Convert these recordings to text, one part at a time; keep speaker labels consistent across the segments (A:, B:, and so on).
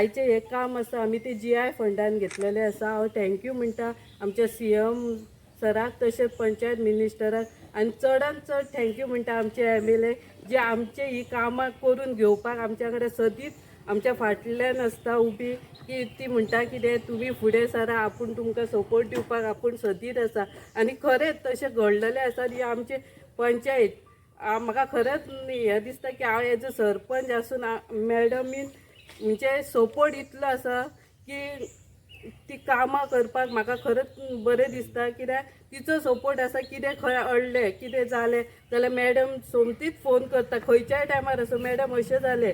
A: आयचे हे काम आसा आमी ते GI फंडान घेतलेले आसा। हांव थँक्यू म्हणटा आमच्या CM सराक तशेंच पंचायत मिनिस्टराक आनी चडांत चड थँक्यू म्हणटा आमचे MLA जे आमचे ही कामां करून घेवपाक आमच्या कडेन सदीत आमच्या फाटल्यान आसता उबी की ती म्हणटा कितें तुमी फुडें सरा आपूण तुमकां सपोर्ट दिवपाक आपूण सदीत आसा। आनी खरेंच तशें घडलेलें आसा ही आमची पंचायत म्हाका खरेंच हें दिसता की हांव एज अ सरपंच आसून मॅडमीन म्हणजे सपोर्ट इतलो आसा की ती कामां करपाक म्हाका खरेंच बरें दिसता। कित्याक तिचो सपोर्ट आसा कितें खंय अडलें कितें जालें जाल्यार मॅडम सोमतीच फोन करता खंयच्याय टायमार असो मॅडम अशें जालें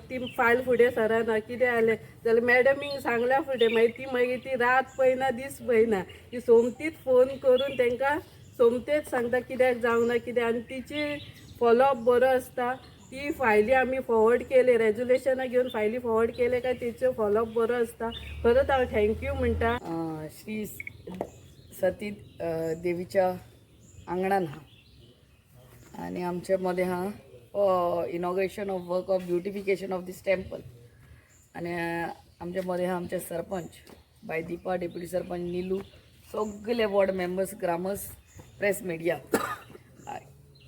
A: ती फायल फुडें सराना कितें जालें जाल्यार मॅडमीक सांगल्या फुडें मागीर ती रात पळयना दीस पळयना ती सोमतीच फोन करून तांकां सोमतेच सांगता कित्याक जावना कितें आनी तिची फॉलोअप बरो आसता। ती फायली आमी फॉवर्ड केले रेजोल्युशनां घेवन फायली फॉवर्ड केले काय तिचो फॉलोअप बरो आसता। खरंच हांव थँक्यू म्हणटा।
B: श्री सती देवीच्या आंगणान हा आणि आमच्या मध्ये हा inauguration of work of beautification of this temple आणि आमच्या मध्ये हा आमचे सरपंच बाय दीपा डेप्युटी सरपंच नीलू सगळे वॉर्ड मेंबर्स ग्रामर्स press media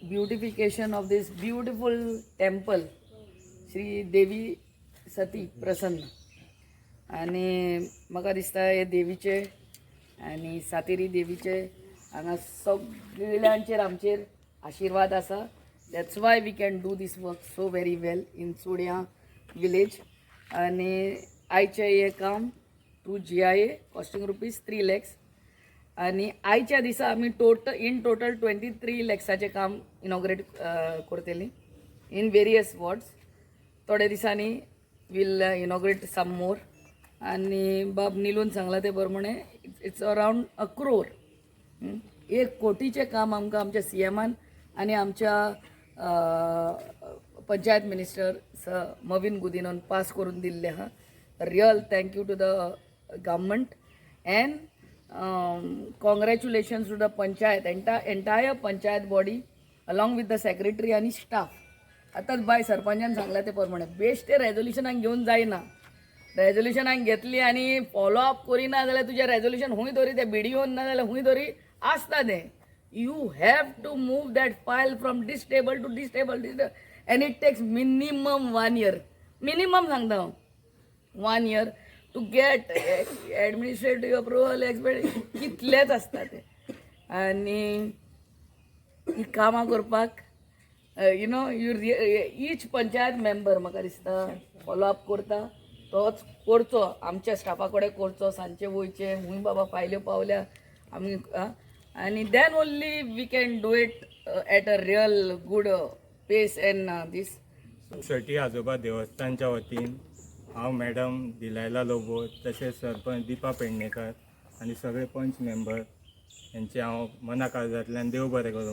B: beautification of this beautiful temple Shri Devi Sati प्रसन्न आणि म्हाका दिसता हे देवीचे आणि सातेरी देवीचे हांगा सगळ्यांचेर आमचेर आशीर्वाद आसा। That's why we can do this work so very well in सोड्या विलेज आणि आयचे हे काम टू GIA कॉस्टिंग ₹3 lakhs आणि आयच्या दिसा आमी टोटल 23 lakhsचे काम इनॉग्रेट करतली इन वेरियस वॉर्ड्स। थोड्या दिसांनी वील इनॉग्रेट सम मोर आणि बाब नीलून सांगला ते प्रमाणे इट्स अराउंड 1 crore 1 कोटीचे काम आमकां आमच्या CMन आणि आमच्या पंचायत मिनिस्टर मविन गुदिनोन पास करून दिल्ले हा। Real thank you to the government and congratulations to the panchayat entire panchayat body along with the secretary आणि स्टाफ। आतांच बाय सरपंचान सांगला ते प्रमाणे बेश्टे रेजोल्युशनाक घेवन जायना रेजोल्युशनाक घेतली आणि फॉलोअप करिना जाल्यार तुजें रेजोल्युशन हूंय तरी ते BDOन ना जाल्यार हूंय तरी आसता तें you have to move that file from this table to this table and it takes minimum 1 year minimum सांगता हांव 1 year to get administrative approval expect कितलेच आसता ते आनी ही कामां करपाक you know each panchayat member म्हाका दिसता फॉलोअप करता तोच करचो आमच्या स्टाफा कडेन करचो सांजचे वयचे हूंय बाबा फायल्यो पावल्या आमी आनी then only we can do it at a real good pace in this
C: city आजोबा देवस्थानच्या वतीन हांव मॅडम दिलायला लोबो तशेंच सरपंच दीपा पेडणेकर आनी सगळे पंच मेंबर यांचे हांव मना काळजांतल्यान देव बरें करूं